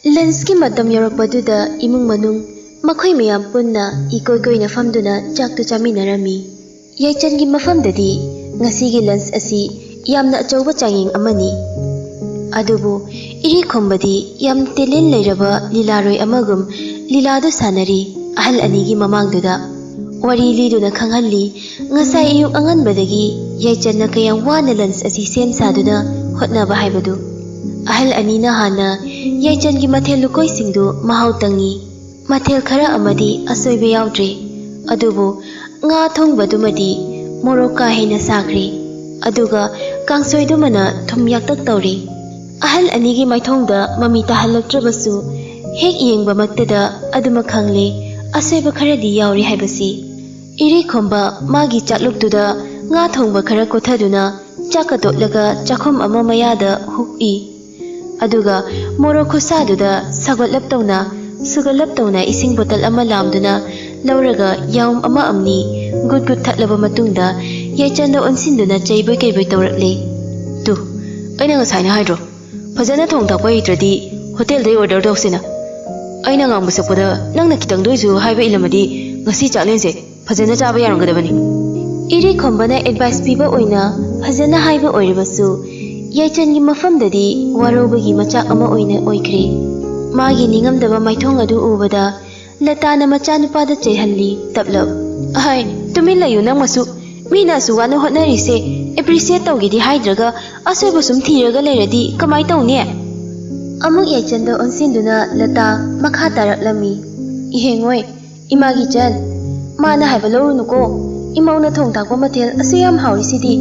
ꯂꯟꯁꯀꯤ ꯃꯇꯝ ꯌꯧꯔꯛꯄꯗꯨꯗ ꯏꯃꯨꯡ ꯃꯅꯨꯡ ꯃꯈꯣꯏ ꯃꯌꯥꯝ ꯄꯨꯟꯅ ꯏꯀꯣꯏ ꯀꯣꯏꯅ ꯐꯝꯗꯨꯅ ꯆꯥꯛꯇꯨ ꯆꯥꯃꯤꯟꯅꯔꯝꯃꯤ꯫ ꯌꯥꯏꯆꯟꯒꯤ ꯃꯐꯝꯗꯗꯤ ꯉꯁꯤꯒꯤ ꯂꯟꯁ ꯑꯁꯤ ꯌꯥꯝꯅ ꯑꯆꯧꯕ ꯆꯥꯡꯌꯦꯡ ꯑꯃꯅꯤ꯫ ꯑꯗꯨꯕꯨ ꯏꯔꯦꯈꯣꯝꯕꯗꯤ ꯌꯥꯝ ꯇꯦꯂꯦꯟ ꯂꯩꯔꯕ ꯂꯤꯂꯥꯔꯣꯏ ꯑꯃꯒꯨꯝ ꯂꯤꯂꯥꯗꯨ ꯁꯥꯟꯅꯔꯤ ꯑꯍꯜ ꯑꯅꯤꯒꯤ ꯃꯃꯥꯡꯗꯨꯗ꯫ ꯋꯥꯔꯤ ꯂꯤꯗꯨꯅ ꯈꯪꯍꯜꯂꯤ ꯉꯁꯥꯏ ꯑꯌꯨꯛ ꯑꯉꯟꯕꯗꯒꯤ ꯌꯥꯏꯆꯟꯅ ꯀꯌꯥꯝ ꯋꯥꯅ ꯂꯟꯁ ꯑꯁꯤ ꯁꯦꯝ ꯁꯥꯗꯨꯅ ꯍꯣꯠꯅꯕ ꯍꯥꯏꯕꯗꯨ꯫ ꯑꯍꯜ ꯑꯅꯤꯅ ꯍꯥꯟꯅ ꯌꯥꯏꯆꯟꯒꯤ ꯃꯊꯦꯜ ꯂꯨꯀꯣꯏꯁꯤꯡꯗꯨ ꯃꯍꯥꯎ ꯇꯪꯉꯤ꯫ ꯃꯊꯦꯜ ꯈꯔ ꯑꯃꯗꯤ ꯑꯁꯣꯏꯕ ꯌꯥꯎꯗ꯭ꯔꯦ꯫ ꯑꯗꯨꯕꯨ ꯉꯥ ꯊꯣꯡꯕꯗꯨꯃꯗꯤ ꯃꯣꯔꯣꯛ ꯀꯥ ꯍꯦꯟꯅ ꯁꯥꯈ꯭ꯔꯦ꯫ ꯑꯗꯨꯒ ꯀꯥꯡꯁꯣꯏꯗꯨꯃꯅ ꯊꯨꯝ ꯌꯥꯛꯇꯛ ꯇꯧꯔꯦ꯫ ꯑꯍꯜ ꯑꯅꯤꯒꯤ ꯃꯥꯏꯊꯣꯡꯗ ꯃꯃꯤ ꯇꯥꯍꯜꯂꯛꯇ꯭ꯔꯕꯁꯨ ꯍꯦꯛ ꯌꯦꯡꯕꯃꯛꯇꯗ ꯑꯗꯨꯃꯛ ꯈꯪꯂꯦ ꯑꯁꯣꯏꯕ ꯈꯔꯗꯤ ꯌꯥꯎꯔꯤ ꯍꯥꯏꯕꯁꯤ꯫ ꯏꯔꯦꯈꯣꯝꯕ ꯃꯥꯒꯤ ꯆꯥꯛꯂꯨꯛꯇꯨꯗ ꯉꯥ ꯊꯣꯡꯕ ꯈꯔ ꯀꯣꯊꯗꯨꯅ ꯆꯥꯛꯀ ꯇꯣꯠꯂꯒ ꯆꯥꯛꯈꯨꯝ ꯑꯃ ꯃꯌꯥꯗ ꯍꯨꯛꯏ꯫ ꯑꯗꯨꯒ ꯃꯣꯔꯣꯛ ꯈꯨꯠꯁꯥꯗꯨꯗ ꯁꯥꯒꯠꯂꯞ ꯇꯧꯅ ꯁꯨꯒꯠꯂꯞ ꯇꯧꯅ ꯏꯁꯤꯡ ꯕꯣꯇꯜ ꯑꯃ ꯂꯥꯝꯗꯨꯅ ꯂꯧꯔꯒ ꯌꯥꯎꯝ ꯑꯃ ꯑꯝꯅꯤ ꯒꯨꯠ ꯒꯨꯠ ꯊꯛꯂꯕ ꯃꯇꯨꯡꯗ ꯌꯥꯏꯆꯟꯗ ꯑꯣꯟꯁꯤꯟꯗꯨꯅ ꯆꯩꯕꯣꯏ ꯀꯩꯕꯣꯏ ꯇꯧꯔꯛꯂꯦ꯫ ꯇꯨ ꯑꯩꯅ ꯉꯁꯥꯏꯅ ꯍꯥꯏꯗ꯭ꯔꯣ ꯐꯖꯅ ꯊꯣꯡ ꯊꯥꯛꯄ ꯍꯩꯇ꯭ꯔꯗꯤ ꯍꯣꯇꯦꯜꯗꯩ ꯑꯣꯔꯗꯔ ꯇꯧꯁꯤꯅ꯫ ꯑꯩꯅ ꯉꯥꯡꯕ ꯁꯛꯄꯗ ꯅꯪꯅ ꯈꯤꯇꯪꯗ ꯑꯣꯏꯁꯨ ꯍꯥꯏꯕ ꯏꯜꯂꯝꯃꯗꯤ ꯉꯁꯤ ꯆꯥꯛꯂꯦꯟꯁꯦ ꯐꯖꯅ ꯆꯥꯕ ꯌꯥꯔꯝꯒꯗꯕꯅꯤ꯫ ꯏꯔꯦꯈꯣꯝꯕꯅ ꯑꯦꯗꯚꯥꯏꯁ ꯄꯤꯕ ꯑꯣꯏꯅ ꯐꯖꯅ ꯍꯥꯏꯕ ꯑꯣꯏꯔꯕꯁꯨ ꯌꯥꯏꯆꯟꯒꯤ ꯃꯐꯝꯗꯗꯤ ꯋꯥꯔꯧꯕꯒꯤ ꯃꯆꯥꯛ ꯑꯃ ꯑꯣꯏꯅ ꯑꯣꯏꯈ꯭ꯔꯦ꯫ ꯃꯥꯒꯤ ꯅꯤꯡꯉꯝꯗꯕ ꯃꯥꯏꯊꯣꯡ ꯑꯗꯨ ꯎꯕꯗ ꯂꯇꯥꯅ ꯃꯆꯥꯅꯨꯄꯥꯗ ꯆꯩꯍꯜꯂꯤ ꯇꯞꯂꯞ꯫ ꯑꯍꯩ ꯇꯨꯃꯤꯟ ꯂꯩꯌꯨ ꯅꯪꯃꯁꯨ꯫ ꯃꯤꯅ ꯑꯁꯨꯛ ꯋꯥꯅ ꯍꯣꯠꯅꯔꯤꯁꯦ ꯑꯦꯄ꯭ꯔꯤꯁꯤꯌꯦꯠ ꯇꯧꯒꯦꯗꯤ ꯍꯥꯏꯗ꯭ꯔꯒ ꯑꯁꯣꯏꯕ ꯁꯨꯝ ꯊꯤꯔꯒ ꯂꯩꯔꯗꯤ ꯀꯃꯥꯏ ꯇꯧꯅꯤ? ꯑꯃꯨꯛ ꯌꯥꯏꯆꯟꯗ ꯑꯣꯟꯁꯤꯟꯗꯨꯅ ꯂꯇꯥ ꯃꯈꯥ ꯇꯥꯔꯛꯂꯝꯃꯤ꯫ ꯏꯍꯦꯡꯉꯣꯏ ꯏꯃꯥꯒꯤ ꯆꯟ ꯃꯥꯅ ꯍꯥꯏꯕ ꯂꯧꯔꯨꯅꯨꯀꯣ꯫ ꯏꯃꯧꯅ ꯊꯣꯡ ꯊꯥꯛꯄ ꯃꯊꯦꯜ ꯑꯁꯨ ꯌꯥꯝ ꯍꯥꯎꯔꯤꯁꯤꯗꯤ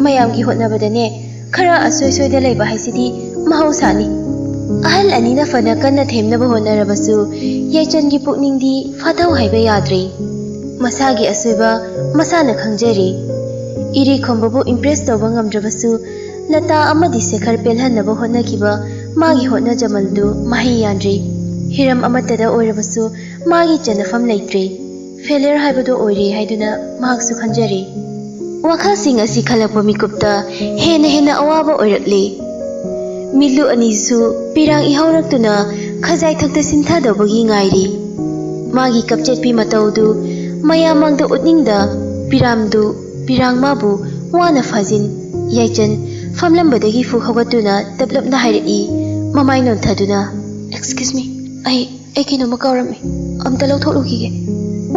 ꯃꯌꯥꯝꯒꯤ ꯍꯣꯠꯅꯕꯗꯅꯦ ꯈꯔ ꯑꯁꯣꯏ ꯁꯣꯏꯗ ꯂꯩꯕ ꯍꯥꯏꯁꯤꯗꯤ ꯃꯍꯧꯁꯥꯅꯤ꯫ ꯑꯍꯜ ꯑꯅꯤꯅ ꯐꯅ ꯀꯟꯅ ꯊꯦꯝꯅꯕ ꯍꯣꯠꯅꯔꯕꯁꯨ ꯌꯥꯏꯆꯟꯒꯤ ꯄꯨꯛꯅꯤꯡꯗꯤ ꯐꯥꯊꯧ ꯍꯥꯏꯕ ꯌꯥꯗ꯭ꯔꯦ꯫ ꯃꯁꯥꯒꯤ ꯑꯁꯣꯏꯕ ꯃꯁꯥꯅ ꯈꯪꯖꯔꯦ꯫ ꯏꯔꯦꯈꯣꯝꯕꯕꯨ ꯏꯝꯄ꯭ꯔꯦꯁ ꯇꯧꯕ ꯉꯝꯗ꯭ꯔꯕꯁꯨ ꯂꯇꯥ ꯑꯃꯗꯤ ꯁꯦꯈꯔ ꯄꯦꯜꯍꯟꯅꯕ ꯍꯣꯠꯅꯈꯤꯕ ꯃꯥꯒꯤ ꯍꯣꯠꯅꯖꯃꯜꯗꯨ ꯃꯍꯩ ꯌꯥꯟꯗ꯭ꯔꯦ꯫ ꯍꯤꯔꯝ ꯑꯃꯠꯇꯗ ꯑꯣꯏꯔꯕꯁꯨ ꯃꯥꯒꯤ ꯆꯟꯅꯐꯝ ꯂꯩꯇ꯭ꯔꯦ꯫ ꯐꯦꯂꯤꯌꯔ ꯍꯥꯏꯕꯗꯨ ꯑꯣꯏꯔꯦ ꯍꯥꯏꯗꯨꯅ ꯃꯍꯥꯛꯁꯨ ꯈꯟꯖꯔꯦ꯫ ꯋꯥꯈꯜꯁꯤꯡ ꯑꯁꯤ ꯈꯜꯂꯛꯄ ꯃꯤꯀꯨꯞꯇ ꯍꯦꯟꯅ ꯍꯦꯟꯅ ꯑꯋꯥꯕ ꯑꯣꯏꯔꯛꯂꯦ꯫ ꯃꯤꯠꯂꯨ ꯑꯅꯤꯁꯨ ꯄꯤꯔꯥꯡ ꯏꯍꯧꯔꯛꯇꯨꯅ ꯈꯖꯥꯏꯊꯛꯇ ꯁꯤꯟꯊꯗꯧꯕꯒꯤ ꯉꯥꯏꯔꯤ꯫ ꯃꯥꯒꯤ ꯀꯞꯆꯦꯠꯄꯤ ꯃꯇꯧꯗꯨ ꯃꯌꯥꯝ ꯃꯥꯡꯗ ꯎꯠꯅꯤꯡꯗ ꯄꯤꯔꯥꯡ ꯃꯥꯕꯨ ꯋꯥꯅ ꯐꯥꯖꯤꯟ ꯌꯥꯏꯆꯟ ꯐꯝꯂꯝꯕꯗꯒꯤ ꯐꯨꯛ ꯍꯧꯒꯠꯇꯨꯅ ꯇꯞꯂꯞꯅ ꯍꯥꯏꯔꯛꯏ ꯃꯃꯥꯏ ꯅꯣꯟꯊꯗꯨꯅ꯫ ꯑꯦꯛꯁꯀ꯭ꯌꯨꯁ ꯃꯤ ꯑꯩ ꯀꯩꯅꯣꯝꯃ ꯀꯥꯎꯔꯝꯃꯦ ꯑꯝꯇ ꯂꯧꯊꯣꯛꯂꯨꯈꯤꯒꯦ꯫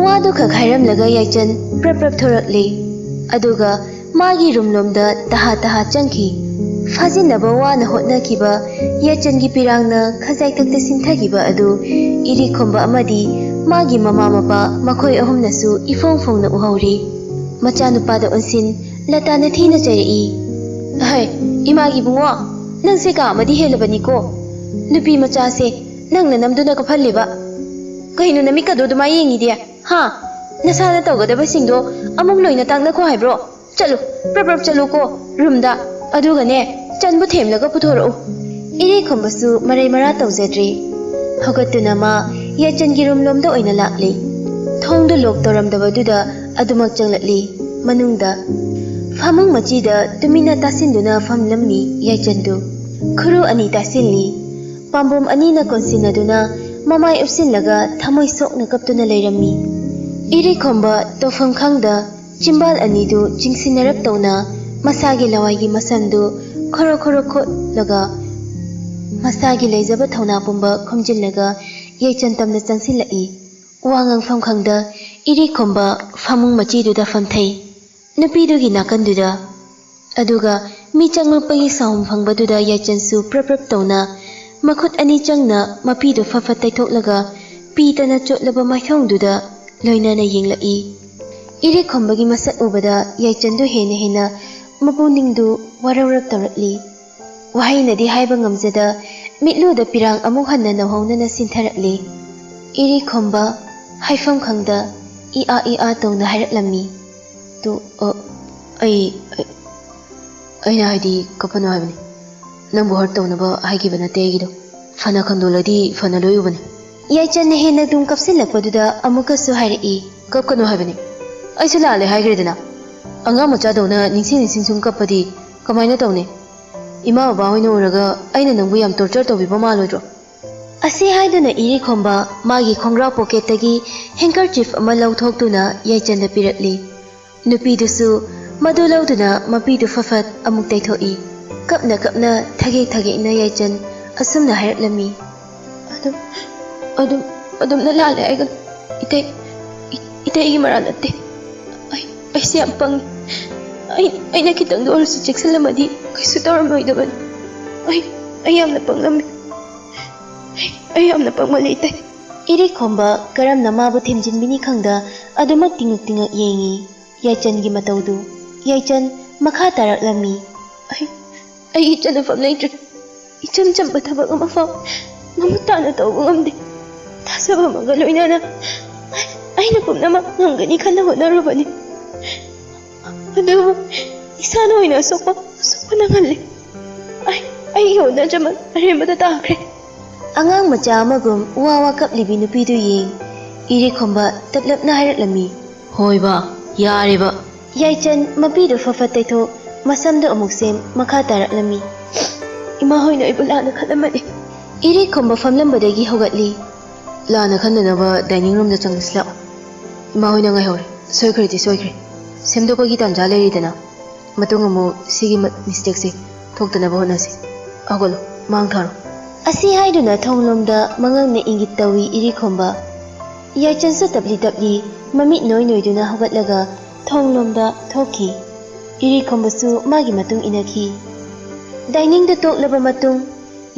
ꯋꯥꯗꯨ ꯈꯛ ꯍꯥꯏꯔꯝꯂꯒ ꯌꯥꯏꯆꯟ ꯄ꯭ꯔꯞ ꯄ꯭ꯔꯞ ꯊꯣꯔꯛꯂꯦ꯫ ꯑꯗꯨꯒ ꯃꯥꯒꯤ ꯔꯨꯝꯂꯣꯝꯗ ꯇꯍꯥ ꯇꯍꯥ ꯆꯪꯈꯤ꯫ ꯐꯥꯖꯤꯟꯅꯕ ꯋꯥꯅ ꯍꯣꯠꯅꯈꯤꯕ ꯌꯥꯏꯆꯟꯒꯤ ꯄꯤꯔꯥꯡꯅ ꯈꯖꯥꯏꯊꯛꯇ ꯁꯤꯟꯊꯈꯤꯕ ꯑꯗꯨ ꯏꯔꯦꯈꯣꯝꯕ ꯑꯃꯗꯤ ꯃꯥꯒꯤ ꯃꯃꯥ ꯃꯄꯥ ꯃꯈꯣꯏ ꯑꯍꯨꯝꯅꯁꯨ ꯏꯐꯣꯡ ꯐꯣꯡꯅ ꯎꯍꯧꯔꯤ꯫ ꯃꯆꯥꯅꯨꯄꯥꯗ ꯑꯣꯟꯁꯤꯟ ꯂꯇꯥꯅ ꯊꯤꯅ ꯆꯩꯔꯛꯏ꯫ ꯑꯍꯩ ꯏꯃꯥꯒꯤ ꯕꯨꯡꯉꯣ ꯅꯪꯁꯦ ꯀꯥ ꯑꯃꯗꯤ ꯍꯦꯜꯂꯕꯅꯤꯀꯣ꯫ ꯅꯨꯄꯤ ꯃꯆꯥꯁꯦ ꯅꯪꯅ ꯅꯝꯗꯨꯅ ꯀꯞꯍꯜꯂꯤꯕ ꯀꯩꯅꯣ ꯅꯃꯤꯠꯀꯗꯣ ꯑꯗꯨꯃꯥꯏ ꯌꯦꯡꯉꯤꯗꯤ? ꯍꯥ ꯅꯁꯥꯅ ꯇꯧꯒꯗꯕꯁꯤꯡꯗꯣ ꯑꯃꯨꯛ ꯂꯣꯏꯅ ꯇꯥꯛꯅꯈꯣ ꯍꯥꯏꯕ꯭ꯔꯣ? ꯆꯠꯂꯨ ꯄ꯭ꯔꯞ ꯄ꯭ꯔꯞ ꯆꯠꯂꯨꯀꯣ ꯔꯨꯝꯗ ꯑꯗꯨꯒꯅꯦ ꯆꯟꯕꯨ ꯊꯦꯝꯂꯒ ꯄꯨꯊꯣꯔꯛꯎ꯫ ꯏꯔꯦꯈꯣꯝꯕꯁꯨ ꯃꯔꯩ ꯃꯔꯥ ꯇꯧꯖꯗ꯭ꯔꯦ꯫ ꯍꯧꯒꯠꯇꯨꯅ ꯃꯥ ꯌꯥꯏꯆꯟꯒꯤ ꯔꯨꯝꯂꯣꯝꯗ ꯑꯣꯏꯅ ꯂꯥꯛꯂꯦ꯫ ꯊꯣꯡꯗꯨ ꯂꯣꯛ ꯇꯧꯔꯝꯗꯕꯗꯨꯗ ꯑꯗꯨꯃꯛ ꯆꯪꯂꯛꯂꯤ꯫ ꯃꯅꯨꯡꯗ ꯐꯃꯨꯡ ꯃꯆꯤꯗ ꯇꯨꯃꯤꯟꯅ ꯇꯥꯁꯤꯟꯗꯨꯅ ꯐꯝꯂꯝꯃꯤ ꯌꯥꯏꯆꯟꯗꯨ꯫ ꯈꯨꯔꯨ ꯑꯅꯤ ꯇꯥꯁꯤꯜꯂꯤ꯫ ꯄꯥꯝꯕꯣꯝ ꯑꯅꯤꯅ ꯀꯣꯟꯁꯤꯟꯅꯗꯨꯅ ꯃꯃꯥꯏ ꯎꯞꯁꯤꯜꯂꯒ ꯊꯃꯣꯏ ꯁꯣꯛꯅ ꯀꯞꯇꯨꯅ ꯂꯩꯔꯝꯃꯤ꯫ ꯏꯔꯦꯈꯣꯝꯕ ꯇꯧꯐꯝ ꯈꯪꯗ ꯆꯤꯝꯕꯥꯜ ꯑꯅꯤꯗꯨ ꯆꯤꯡꯁꯤꯟꯅꯔꯞ ꯇꯧꯅ ꯃꯁꯥꯒꯤ ꯂꯋꯥꯏꯒꯤ ꯃꯁꯝꯗꯨ ꯈꯣꯔꯣ ꯈꯣꯔꯣ ꯈꯣꯠꯂꯒ ꯃꯁꯥꯒꯤ ꯂꯩꯖꯕ ꯊꯧꯅꯥ ꯄꯨꯝꯕ ꯈꯨꯝꯖꯤꯜꯂꯒ ꯌꯥꯏꯆꯟ ꯇꯝꯅ ꯆꯪꯁꯤꯜꯂꯛꯏ꯫ ꯋꯥ ꯉꯥꯡꯐꯝ ꯈꯪꯗ ꯏꯔꯦꯈꯣꯝꯕ ꯐꯃꯨꯡ ꯃꯆꯤꯗꯨꯗ ꯐꯝꯊꯩ ꯅꯨꯄꯤꯗꯨꯒꯤ ꯅꯥꯀꯟꯗꯨꯗ꯫ ꯑꯗꯨꯒ ꯃꯤ ꯆꯪꯂꯛꯄꯒꯤ ꯁꯥꯎꯝ ꯐꯪꯕꯗꯨꯗ ꯌꯥꯏꯆꯟꯁꯨ ꯄ꯭ꯔꯞ ꯄ꯭ꯔꯞ ꯇꯧꯅ ꯃꯈꯨꯠ ꯑꯅꯤ ꯆꯪꯅ ꯃꯄꯤꯗꯨ ꯐꯠ ꯐꯠ ꯇꯩꯊꯣꯛꯂꯒ ꯄꯤꯇꯅ ꯆꯣꯠꯂꯕ ꯃꯥꯏꯊꯣꯡꯗꯨꯗ ꯂꯣꯏꯅꯅ ꯌꯦꯡꯂꯛꯏ꯫ ꯏꯔꯦꯈꯣꯝꯕꯒꯤ ꯃꯁꯛ ꯎꯕꯗ ꯌꯥꯏꯆꯟꯗꯨ ꯍꯦꯟꯅ ꯍꯦꯟꯅ ꯃꯄꯨꯅꯤꯡꯗꯨ ꯋꯥꯔꯧꯔꯞ ꯇꯧꯔꯛꯂꯤ꯫ ꯋꯥꯍꯩꯅꯗꯤ ꯍꯥꯏꯕ ꯉꯝꯖꯗ ꯃꯤꯠꯂꯨꯗ ꯄꯤꯔꯥꯡ ꯑꯃꯨꯛ ꯍꯟꯅ ꯅꯧꯍꯧꯅꯅ ꯁꯤꯟꯊꯔꯛꯂꯤ꯫ ꯏꯔꯦꯈꯣꯝꯕ ꯍꯥꯏꯐꯝ ꯈꯪꯗ ꯏꯑꯥ ꯇꯧꯅ ꯍꯥꯏꯔꯛꯂꯝꯃꯤ꯫ ꯇꯨ ꯑꯩꯅ ꯍꯥꯏꯗꯤ ꯀꯞꯄꯅꯣ ꯍꯥꯏꯕꯅꯤ꯫ ꯅꯪꯕꯨ ꯍꯔꯠ ꯇꯧꯅꯕ ꯍꯥꯏꯈꯤꯕ ꯅꯠꯇꯦ ꯑꯩꯒꯤꯗꯣ꯫ ꯐꯅ ꯈꯪꯗꯣꯛꯂꯗꯤ ꯐꯅ ꯂꯣꯏ ꯎꯕꯅꯤ꯫ ꯌꯥꯏꯆꯟꯅ ꯍꯦꯟꯅ ꯇꯨꯝ ꯀꯞꯁꯤꯜꯂꯛꯄꯗꯨꯗ ꯑꯃꯨꯛꯀꯁꯨ ꯍꯥꯏꯔꯛꯏ꯫ ꯀꯞꯀꯅꯣ ꯍꯥꯏꯕꯅꯤ ꯑꯩꯁꯨ ꯂꯥꯜꯂꯦ ꯍꯥꯏꯈ꯭ꯔꯦꯗꯅ꯫ ꯑꯉꯥꯡ ꯃꯆꯥꯗꯧꯅ ꯅꯤꯡꯁꯤꯡ ꯁꯨꯝ ꯀꯞꯄꯗꯤ ꯀꯃꯥꯏꯅ ꯇꯧꯅꯤ? ꯏꯃꯥ ꯕꯕꯥ ꯍꯣꯏꯅ ꯎꯔꯒ ꯑꯩꯅ ꯅꯪꯕꯨ ꯌꯥꯝ ꯇꯣꯔꯆꯔ ꯇꯧꯕꯤꯕ ꯃꯥꯜꯂꯣꯏꯗ꯭ꯔꯣ? ꯑꯁꯤ ꯍꯥꯏꯗꯨꯅ ꯏꯔꯤ ꯈꯣꯝꯕ ꯃꯥꯒꯤ ꯈꯣꯡꯒ꯭ꯔꯥꯎ ꯄꯣꯀꯦꯠꯇꯒꯤ ꯍꯦꯡꯀꯔꯆꯤꯞ ꯑꯃ ꯂꯧꯊꯣꯛꯇꯨꯅ ꯌꯥꯏꯆꯟꯗ ꯄꯤꯔꯛꯂꯤ꯫ ꯅꯨꯄꯤꯗꯨꯁꯨ ꯃꯗꯨ ꯂꯧꯗꯨꯅ ꯃꯄꯤꯗꯨ ꯐꯐꯠ ꯑꯃꯨꯛ ꯇꯩꯊꯣꯛꯏ꯫ ꯀꯞꯅ ꯀꯞꯅ ꯊꯒꯦꯛꯅ ꯌꯥꯏꯆꯟ ꯑꯁꯨꯝꯅ ꯍꯥꯏꯔꯛꯂꯝꯃꯤ꯫ ꯑꯗꯨꯝꯅ ꯂꯥꯜꯂꯦ ꯍꯥꯏꯒꯅꯨ ꯏꯇꯩꯒꯤ ꯃꯔꯥꯜ ꯅꯠꯇꯦ꯫ ꯑꯩꯁꯦ ꯌꯥꯝ ꯄꯪꯉꯤ꯫ ꯑꯩꯅ ꯈꯤꯇꯪꯗ ꯑꯣꯏꯔꯁꯨ ꯆꯦꯛꯁꯤꯜꯂꯝꯃꯗꯤ ꯀꯩꯁꯨ ꯇꯧꯔꯝꯂꯣꯏꯗꯕꯅꯤ꯫ ꯑꯩ ꯌꯥꯝꯅ ꯄꯪꯂꯝꯃꯤ꯫ ꯑꯩ ꯌꯥꯝꯅ ꯄꯪꯃꯜꯂꯤ ꯏꯇꯩ꯫ ꯏꯔꯤ ꯈꯣꯝꯕ ꯀꯔꯝꯅ ꯃꯥꯕꯨ ꯊꯦꯝꯖꯤꯟꯕꯤꯅꯤ ꯈꯪꯗ ꯑꯗꯨꯃꯛ ꯇꯤꯡꯉꯛ ꯌꯦꯡꯉꯤ ꯌꯥꯏꯆꯟꯒꯤ ꯃꯇꯧꯗꯨ꯫ ꯌꯥꯏꯆꯟ ꯃꯈꯥ ꯇꯥꯔꯛꯂꯝꯃꯤ꯫ ꯑꯩꯒꯤ ꯆꯟꯅꯐꯝ ꯂꯩꯇ꯭ꯔꯦ꯫ ꯏꯆꯝ ꯆꯝꯕ ꯊꯕꯛ ꯑꯃꯐꯥꯎ ꯃꯃꯨꯠ ꯇꯥꯅ ꯇꯧꯕ ꯉꯝꯗꯦ꯫ ꯊꯥꯖꯕ ꯑꯃꯒ ꯂꯣꯏꯅꯅ ꯑꯩꯅ ꯄꯨꯝꯅꯃꯛ ꯉꯝꯒꯅꯤ ꯈꯟꯅ ꯍꯣꯠꯅꯔꯨꯕꯅꯤ꯫ ꯑꯗꯨꯕꯨ ꯏꯁꯥꯅ ꯑꯣꯏꯅ ꯑꯁꯣꯛꯄ ꯅꯪꯍꯜꯂꯤ꯫ ꯑꯩꯒꯤ ꯍꯣꯠꯅꯖꯃꯟ ꯑꯔꯦꯝꯕꯗ ꯇꯥꯈ꯭ꯔꯦ꯫ ꯑꯉꯥꯡ ꯃꯆꯥ ꯑꯃꯒꯨꯝ ꯋꯥ ꯀꯞꯂꯤꯕꯤ ꯅꯨꯄꯤꯗꯨ ꯌꯦꯡ ꯏꯔꯤ ꯈꯣꯝꯕ ꯇꯞꯂꯞꯅ ꯍꯥꯏꯔꯛꯂꯝꯃꯤ꯫ ꯍꯣꯏꯕ ꯌꯥꯔꯦꯕ꯫ ꯌꯥꯏꯆꯟ ꯃꯄꯤꯗꯨ ꯐꯐꯠ ꯇꯩꯊꯣꯛ ꯃꯁꯝꯗꯨ ꯑꯃꯨꯛ ꯁꯦꯝ ꯃꯈꯥ ꯇꯥꯔꯛꯂꯝꯃꯤ꯫ ꯏꯃꯥ ꯍꯣꯏꯅ ꯑꯩꯕꯨ ꯂꯥꯟꯅ ꯈꯜꯂꯝꯃꯅꯤ꯫ ꯏꯔꯤ ꯈꯣꯝꯕ ꯐꯝꯂꯝꯕꯗꯒꯤ ꯍꯧꯒꯠꯂꯤ꯫ ꯂꯥꯟꯅ ꯈꯟꯅꯅꯕ ꯗꯥꯏꯅꯤꯡ ꯔꯨꯝꯗ ꯆꯪꯂꯁꯤ ꯂꯥꯛꯑꯣ꯫ ꯏꯃꯥ ꯍꯣꯏꯅ ꯉꯥꯏꯍꯧꯔꯦ꯫ ꯁꯣꯏꯈ꯭ꯔꯗꯤ ꯁꯣꯏꯈ꯭ꯔꯦ꯫ ꯁꯦꯝꯗꯣꯛꯄꯒꯤ ꯇꯥꯟꯖꯥ ꯂꯩꯔꯤꯗꯅ ꯃꯇꯨꯡ ꯑꯃꯨꯛ ꯁꯤꯒꯤ ꯃꯤꯁꯇꯦꯛꯁꯦ ꯊꯣꯛꯇꯅꯕ ꯍꯣꯠꯅꯁꯤ꯫ ꯍꯧꯒꯠꯂꯣ ꯃꯥꯡ ꯊꯥꯔꯣ꯫ ꯑꯁꯤ ꯍꯥꯏꯗꯨꯅ ꯊꯣꯡꯂꯣꯝꯗ ꯃꯉꯛꯅ ꯏꯪꯒꯤꯠ ꯇꯧꯏ ꯏꯔꯤ ꯈꯣꯝꯕ꯫ ꯌꯥꯏꯆꯟꯁꯨ ꯇꯞꯂꯤ ꯃꯃꯤꯠ ꯅꯣꯏꯗꯨꯅ ꯍꯧꯒꯠꯂꯒ ꯊꯣꯡꯂꯣꯝꯗ ꯊꯣꯛꯈꯤ꯫ ꯏꯔꯤ ꯈꯣꯝꯕꯁꯨ ꯃꯥꯒꯤ ꯃꯇꯨꯡ ꯏꯟꯅꯈꯤ꯫ ꯗꯥꯏꯅꯤꯡꯗ ꯇꯣꯛꯂꯕ ꯃꯇꯨꯡ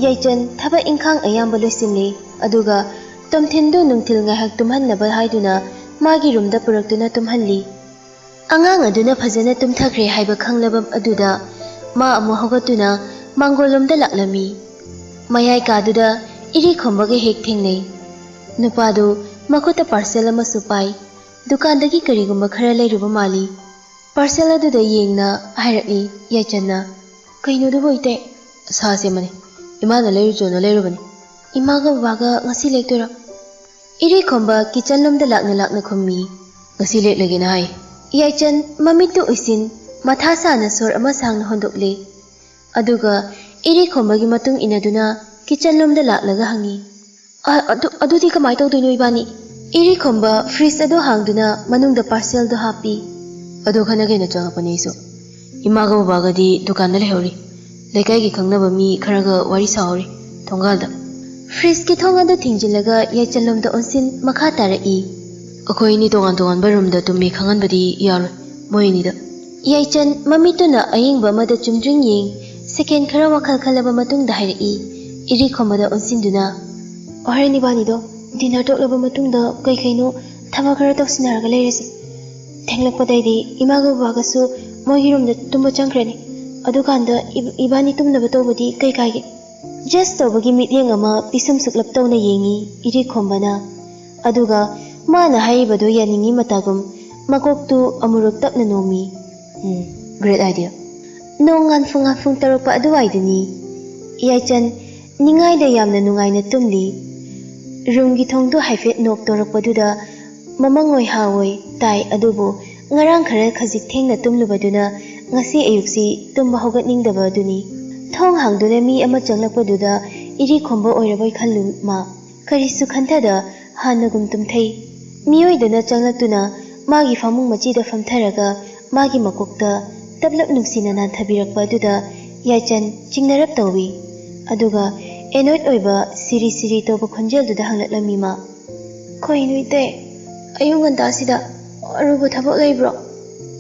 ꯌꯥꯏꯆꯟ ꯊꯕꯛ ꯏꯪꯈꯥꯡ ꯑꯌꯥꯝꯕ ꯂꯣꯏꯁꯤꯜꯂꯤ꯫ ꯑꯗꯨꯒ ꯇꯣꯝꯊꯤꯟꯗꯨ ꯅꯨꯡꯊꯤꯜ ꯉꯥꯏꯍꯥꯛ ꯇꯨꯝꯍꯟꯅꯕ ꯍꯥꯏꯗꯨꯅ ꯃꯥꯒꯤ ꯔꯨꯝꯗ ꯄꯨꯔꯛꯇꯨꯅ ꯇꯨꯝꯍꯜꯂꯤ꯫ ꯑꯉꯥꯡ ꯑꯗꯨꯅ ꯐꯖꯅ ꯇꯨꯝꯊꯈ꯭ꯔꯦ ꯍꯥꯏꯕ ꯈꯪꯂꯕ ꯑꯗꯨꯗ ꯃꯥ ꯑꯃꯨꯛ ꯍꯧꯒꯠꯇꯨꯅ ꯃꯥꯡꯒꯣꯜꯂꯣꯝꯗ ꯂꯥꯛꯂꯝꯃꯤ꯫ ꯃꯌꯥꯏ ꯀꯥꯗꯨꯗ ꯏꯔꯤ ꯈꯣꯝꯕꯒ ꯍꯦꯛ ꯊꯦꯡꯅꯩ꯫ ꯅꯨꯄꯥꯗꯨ ꯃꯈꯨꯠꯇ ꯄꯥꯔꯁꯦꯜ ꯑꯃꯁꯨ ꯄꯥꯏ꯫ ꯗꯨꯀꯥꯟꯗꯒꯤ ꯀꯔꯤꯒꯨꯝꯕ ꯈꯔ ꯂꯩꯔꯨꯕ ꯃꯥꯜꯂꯤ꯫ ꯄꯥꯔꯁꯦꯜ ꯑꯗꯨꯗ ꯌꯦꯡꯅ ꯍꯥꯏꯔꯛꯏ ꯌꯥꯏꯆꯟꯅ꯫ ꯀꯩꯅꯣꯗꯨꯕꯨ ꯏꯇꯩ? ꯁꯥ ꯁꯦꯝꯕꯅꯤ꯫ ꯏꯃꯥꯅ ꯂꯩꯔꯨꯆꯣꯅ ꯂꯩꯔꯨꯕꯅꯤ꯫ ꯏꯃꯥꯒ ꯕꯕꯥꯒ ꯉꯁꯤ ꯂꯦꯛꯇꯣꯏꯔꯣ? ꯏꯔꯤ ꯈꯣꯝꯕ ꯀꯤꯆꯟꯂꯣꯝꯗ ꯂꯥꯛꯅ ꯈꯨꯝꯃꯤ꯫ ꯉꯁꯤ ꯂꯦꯛꯂꯒꯦꯅ ꯍꯥꯏ꯫ ꯌꯥꯏꯆꯟ ꯃꯃꯤꯠꯇꯨ ꯎꯏꯁꯤꯟ ꯃꯊꯥ ꯁꯥꯅ ꯁꯣꯔ ꯑꯃ ꯁꯥꯡꯅ ꯍꯣꯟꯗꯣꯛꯂꯤ꯫ ꯑꯗꯨꯒ ꯏꯔꯤ ꯈꯣꯝꯕꯒꯤ ꯃꯇꯨꯡ ꯏꯟꯅꯗꯨꯅ ꯀꯤꯆꯟꯂꯣꯝꯗ ꯂꯥꯛꯂꯒ ꯍꯪꯉꯤ꯫ ꯑꯗꯨꯗꯤ ꯀꯃꯥꯏ ꯇꯧꯗꯣꯏꯅꯣ ꯏꯕꯥꯅꯤ? ꯏꯔꯤ ꯈꯣꯝꯕ ꯐ꯭ꯔꯤꯖ ꯑꯗꯨ ꯍꯥꯡꯗꯨꯅ ꯃꯅꯨꯡꯗ ꯄꯥꯔꯁꯦꯜꯗꯨ ꯍꯥꯞꯄꯤ꯫ ꯑꯗꯨ ꯈꯟꯅꯒꯦꯅ ꯆꯪꯉꯛꯄꯅꯦ ꯑꯩꯁꯨ꯫ ꯏꯃꯥꯒ ꯕꯕꯥꯒꯗꯤ ꯗꯨꯀꯥꯟꯗ ꯂꯩꯍꯧꯔꯤ꯫ ꯂꯩꯀꯥꯏꯒꯤ ꯈꯪꯅꯕ ꯃꯤ ꯈꯔꯒ ꯋꯥꯔꯤ ꯁꯥꯍꯧꯔꯤ ꯊꯣꯡꯒꯥꯜꯗ꯫ ꯐ꯭ꯔꯤꯖꯀꯤ ꯊꯣꯡ ꯑꯗꯨ ꯊꯤꯡꯖꯤꯜꯂꯒ ꯌꯥꯏꯆꯟꯂꯣꯝꯗ ꯑꯣꯟꯁꯤꯟ ꯃꯈꯥ ꯇꯥꯔꯛꯏ꯫ ꯑꯩꯈꯣꯏ ꯑꯅꯤ ꯇꯣꯉꯥꯟꯕ ꯔꯨꯝꯗ ꯇꯨꯝꯃꯤ ꯈꯪꯍꯟꯕꯗꯤ ꯌꯥꯔꯣꯏ ꯃꯣꯏ ꯑꯅꯤꯗ꯫ ꯌꯥꯏꯆꯟ ꯃꯃꯤꯠꯇꯨꯅ ꯑꯌꯤꯡꯕ ꯑꯃꯗ ꯆꯨꯝꯗ꯭ꯔꯤꯡ ꯌꯦꯡ ꯁꯦꯀꯦꯟ ꯈꯔ ꯋꯥꯈꯜ ꯈꯜꯂꯕ ꯃꯇꯨꯡꯗ ꯍꯥꯏꯔꯛꯏ ꯏꯔꯤ ꯈꯣꯝꯕꯗ ꯑꯣꯟꯁꯤꯟꯗꯨꯅ꯫ ꯍꯣꯔꯦꯟ ꯏꯕꯥꯅꯤꯗꯣ ꯗꯤꯅꯔ ꯇꯣꯛꯂꯕ ꯃꯇꯨꯡꯗ ꯀꯩꯅꯣ ꯊꯕꯛ ꯈꯔ ꯇꯧꯁꯤꯟꯅꯔꯒ ꯂꯩꯔꯁꯤ꯫ ꯊꯦꯡꯂꯛꯄꯗꯩꯗꯤ ꯏꯃꯥꯒ ꯕꯕꯥꯒꯁꯨ ꯃꯣꯏꯒꯤ ꯔꯨꯝꯗ ꯇꯨꯝꯕ ꯆꯪꯈ꯭ꯔꯅꯤ꯫ ꯑꯗꯨꯀꯥꯟꯗ ꯏꯕꯥꯅꯤ ꯇꯨꯝꯅꯕ ꯇꯧꯕꯗꯤ ꯀꯩ ꯀꯥꯏꯒꯦ? ꯖꯁ ꯇꯧꯕꯒꯤ ꯃꯤꯠꯌꯦꯡ ꯑꯃ ꯄꯤꯁꯨꯝ ꯁꯨꯛꯂꯞ ꯇꯧꯅ ꯌꯦꯡꯉꯤ ꯏꯔꯤ ꯈꯣꯝꯕꯅ꯫ ꯑꯗꯨꯒ ꯃꯥꯅ ꯍꯥꯏꯔꯤꯕꯗꯨ ꯌꯥꯅꯤꯡꯉꯤ ꯃꯇꯥꯒꯨꯝ ꯃꯀꯣꯛꯇꯨ ꯑꯃꯨꯔꯛ ꯇꯞꯅ ꯅꯣꯝꯃꯤ꯫ Great idea. ꯅꯣꯡ ꯉꯥꯟꯐꯨꯡ ꯇꯧꯔꯛꯄ ꯑꯗꯨꯋꯥꯏꯗꯨꯅꯤ꯫ ꯌꯥꯏꯆꯟ ꯅꯤꯡꯉꯥꯏꯗ ꯌꯥꯝꯅ ꯅꯨꯡꯉꯥꯏꯅ ꯇꯨꯝꯂꯤ꯫ ꯔꯨꯝꯒꯤ ꯊꯣꯡꯗꯨ ꯍꯥꯏꯐꯦꯠ ꯅꯣꯛ ꯇꯧꯔꯛꯄꯗꯨꯗ ꯃꯃꯪꯑꯣꯏ ꯍꯥꯑꯣꯏ ꯇꯥꯏ꯫ ꯑꯗꯨꯕꯨ ꯉꯔꯥꯡ ꯈꯔ ꯈꯖꯤꯛ ꯊꯦꯡꯅ ꯇꯨꯝꯂꯨꯕꯗꯨꯅ ꯉꯁꯤ ꯑꯌꯨꯛꯁꯤ ꯇꯨꯝꯕ ꯍꯧꯒꯠꯅꯤꯡꯗꯕ ꯑꯗꯨꯅꯤ꯫ ꯊꯣꯡ ꯍꯥꯡꯗꯨꯅ ꯃꯤ ꯑꯃ ꯆꯪꯂꯛꯄꯗꯨꯗ ꯏꯔꯤ ꯈꯣꯝꯕ ꯑꯣꯏꯔꯕꯣꯏ ꯈꯜꯂꯨ ꯃꯥ꯫ ꯀꯔꯤꯁꯨ ꯈꯟꯊꯗ ꯍꯥꯟꯅꯒꯨꯝ ꯇꯨꯝꯊꯩ꯫ ꯃꯤꯑꯣꯏꯗꯨꯅ ꯆꯪꯂꯛꯇꯨꯅ ꯃꯥꯒꯤ ꯐꯃꯨꯡ ꯃꯆꯤꯗ ꯐꯝꯊꯔꯒ ꯃꯥꯒꯤ ꯃꯀꯣꯛꯇ ꯇꯞꯂꯞ ꯅꯨꯡꯁꯤꯅ ꯅꯥꯟꯊꯕꯤꯔꯛꯄ ꯑꯗꯨꯗ ꯌꯥꯏꯆꯟ ꯆꯤꯡꯅꯔꯞ ꯇꯧꯏ꯫ ꯑꯗꯨꯒ ꯑꯦꯅꯣꯏꯠ ꯑꯣꯏꯕ ꯁꯤꯔꯤ ꯇꯧꯕ ꯈꯣꯟꯖꯦꯜꯗꯨꯗ ꯍꯪꯂꯛꯂꯝꯃꯤ ꯃꯥ꯫ ꯀꯩꯅꯣ ꯏꯇꯩ? ꯑꯌꯨꯛ ꯉꯟꯇꯥꯁꯤꯗ ꯑꯔꯨꯕ ꯊꯕꯛ ꯂꯩꯕ꯭ꯔꯣ?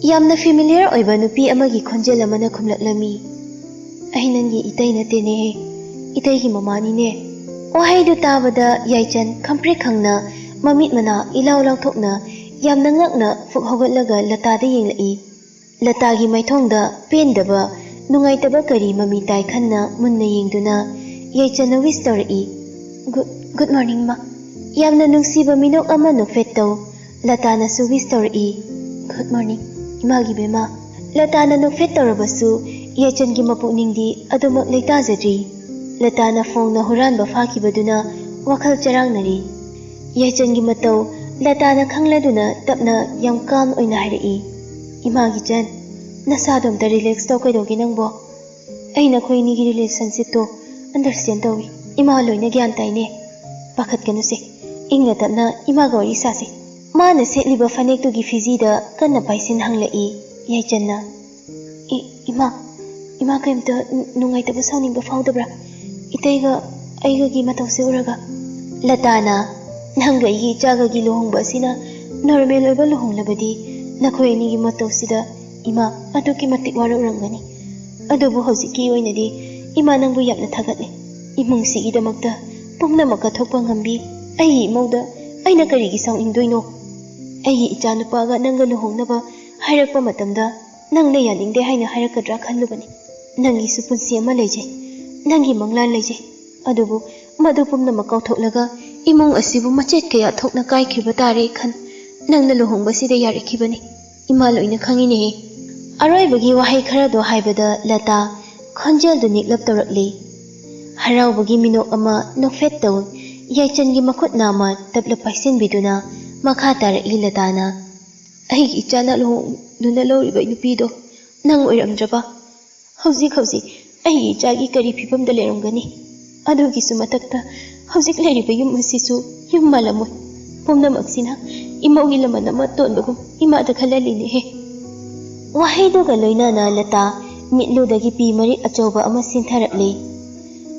ꯌꯥꯝꯅ ꯐꯦꯃꯤꯂꯤꯌꯔ ꯑꯣꯏꯕ ꯅꯨꯄꯤ ꯑꯃꯒꯤ ꯈꯣꯟꯖꯦꯜ ꯑꯃꯅ ꯈꯨꯝꯂꯛꯂꯝꯃꯤ꯫ ꯑꯩ ꯅꯪꯒꯤ ꯏꯇꯩ ꯅꯠꯇꯦꯅꯦꯍꯦ, ꯏꯇꯩꯒꯤ ꯃꯃꯥꯅꯤꯅꯦ꯫ ꯋꯥꯍꯩꯗꯨ ꯇꯥꯕꯗ ꯌꯥꯏꯆꯟ ꯈꯪꯄ꯭ꯔꯦꯛ ꯈꯪꯅ ꯃꯃꯤꯠ ꯃꯅꯥ ꯏꯂꯥꯎ ꯂꯥꯎꯊꯣꯛꯅ ꯌꯥꯝꯅ ꯉꯛꯅ ꯐꯨꯛ ꯍꯧꯒꯠꯂꯒ ꯂꯇꯥꯗ ꯌꯦꯡꯂꯛꯏ꯫ ꯂꯇꯥꯒꯤ ꯃꯥꯏꯊꯣꯡꯗ ꯄꯦꯟꯗꯕ ꯅꯨꯡꯉꯥꯏꯇꯕ ꯀꯔꯤ ꯃꯃꯤ ꯇꯥꯏ ꯈꯟꯅ ꯃꯨꯟꯅ ꯌꯦꯡꯗꯨꯅ ꯌꯥꯏꯆꯟꯅ ꯋꯤꯁ ꯇꯧꯔꯛꯏ꯫ ꯒꯨꯗ ꯃꯣꯔꯅꯤꯡ ꯃꯥ꯫ ꯌꯥꯝꯅ ꯅꯨꯡꯁꯤꯕ ꯃꯤꯅꯣꯛ ꯑꯃ ꯅꯣꯛꯐꯦꯠ ꯇꯧ ꯂꯇꯥꯅꯁꯨ ꯋꯤꯁ ꯇꯧꯔꯛꯏ꯫ ꯒꯨꯗ ꯃꯣꯔꯅꯤꯡ ꯏꯃꯥꯒꯤ ꯕꯦꯝꯃ꯫ ꯂꯇꯥꯅ ꯅꯣꯛꯐꯦꯠ ꯇꯧꯔꯕꯁꯨ ꯌꯥꯏꯆꯟꯒꯤ ꯃꯄꯨꯛꯅꯤꯡꯗꯤ ꯑꯗꯨꯃꯛ ꯂꯩꯇꯥꯖꯗ꯭ꯔꯤ꯫ ꯂꯇꯥꯅ ꯐꯣꯡꯅ ꯍꯨꯔꯥꯟꯕ ꯐꯥꯈꯤꯕꯗꯨꯅ ꯋꯥꯈꯜ ꯆꯔꯥꯡꯅꯔꯤ꯫ ꯌꯥꯏꯆꯟꯒꯤ ꯃꯇꯧ ꯂꯇꯥꯅ ꯈꯪꯂꯗꯨꯅ ꯇꯞꯅ ꯌꯥꯝ ꯀꯥꯝ ꯑꯣꯏꯅ ꯍꯥꯏꯔꯛꯏ꯫ ꯏꯃꯥꯒꯤ ꯆꯟ, ꯅꯁꯥꯗꯣ ꯑꯝꯇ ꯔꯤꯂꯦꯛꯁ ꯇꯧ ꯀꯩꯗꯧꯒꯦ ꯅꯪꯕꯣ? ꯑꯩ ꯅꯈꯣꯏ ꯑꯅꯤꯒꯤ ꯔꯤꯂꯦꯁꯟꯁꯤꯞꯇꯣ ꯑꯟꯗꯔꯁꯇꯦꯟ ꯇꯧꯏ꯫ ꯏꯃꯥ ꯂꯣꯏꯅ ꯒ꯭ꯌꯥꯟ ꯇꯥꯏꯅꯦ꯫ Pakhadkanuse. Ingna tapna imaga wari sase. Mana setliba fanektugi fizida kanna paisin hanglai. Yaichanna. Ima kaimta nungaitaba sauningba faudabra. Itaiga aigagi matause uraga. Latana. Nanga igi chagagi lohongba asina normal oiba lohonglabadi nakhoi anigi matausida ima aduki matik wara urangani. Adubu hojiki oinadi ima nangbu yapna thagatle. Imungsigidamakta pumnamaka thokpa ngambi ai imauda aina karigi sauningdoino. Ai ichanupaga nanga lohongnaba hairakpa matamda nangna yaningde haina hairakadra khanlubani. Nangi su punsi ama leijai. Nangi manglan leijai. Adubu madu pumnamak kauthoklaga imung asibu machet kaya thokna kaikhiba tare khan nangna lohongbasida yarikibani. Ima loina khangine. Aroibagi wahai khara do haibada Lata khonjel du niklap tawrakli. Haraubagi minok ama nokfet taw Yaichangi makhut nama tabla paisin biduna makha tarakli Latana. Aigi ichana lohongduna loriba nupido nang oiramdraba. Hauzik aigi ichagi kari phibamda leromgani. Adugisu matakta hauzik leriba yum asisu yum malamoi. Pumnamaksina imaugi laman ama tonbagum imada khalalini he. Wahaiduga loinana Lata mitludagi pi mari achauba ama sintharakli.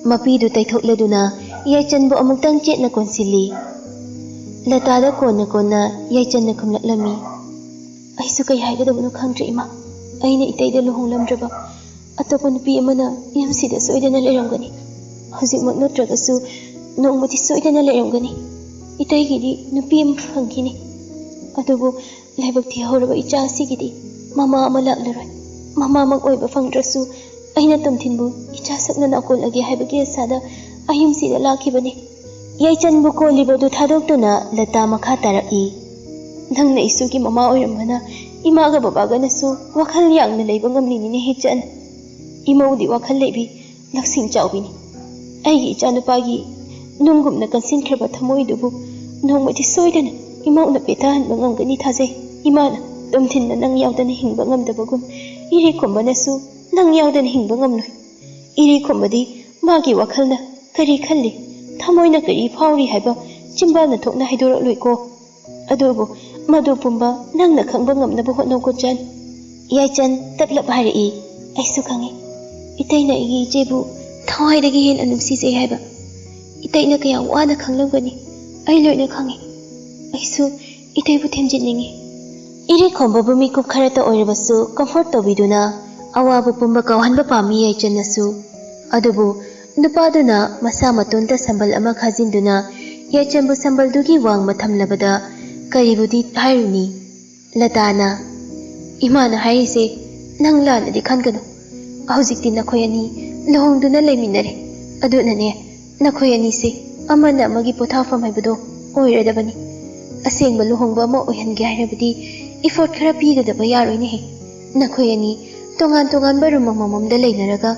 Mapidu taithokladuna Yaichanbu amuktang chetna konsili. Latada kona Yaichanna khumlaklami. Aisu kai haigadabunu khangdre ima. Aina itaida lohonglamdraba atopa nupi amana yamsida soidana leramgani. Hojikmak natragasu nongmati soidana leramgani. Itaigidi nupi ama phangkini. Adubu laibak thihoraba icha asigidi mama ama laklaroi. Mama mak oiba phangdrasu aina tamthinbu icha sakna nakolage haibagi asada ayumsida lakibani. Yaichanbu kolibadu thadoktuna Lata makha taraki. Nangna isugi mama oirambana imaga babaga nasu wakhal yangna leiba ngamlini hechan. Imaudi wakhal leibi laksing chawbini. Aigi ichanupagi nungumna kansinkraba thamoidubu nongmati soidana imauna petahanba ngamgani thajai. Imana tumthinna nang yaudana hingba ngamdabagum iri khombanasu nang yaudana hingba ngamloi. Iri khombadi magi wakhalna kari khalli thamoina kari fauri haiba chimbana thokna haidorakloiko. Adubu madu pumba nangna khangba ngamnaba hotnauko chan. Yaichan taklap harai. Aisu khangi itaina igi ichebu thawaidagi hen anungsijai haiba. Itaina kaya wana khanglamgani ai loina khangi. Aisu itaibu themjinningi. Iri khombabu mikup kharata oirabasu comfort tawbiduna awabu pumba kawhanba pami Yaichannasu. Adubu nupaduna masa matonda sambal ama khajinduna Yaichanbu sambaldugi wangma thamlabada karibudi hairuni. Latana imana hairise nang lanadi khanganu. Hojikti nakhoi ani lohongduna leiminare. Adunane nakhoi ani se amana amagi pothafam haibado oiradabani. Asengba lohongba ama oihange hairabadi effort khara pigadaba yaroine he. Nakhoi ani tongan barum amamamda leinaraga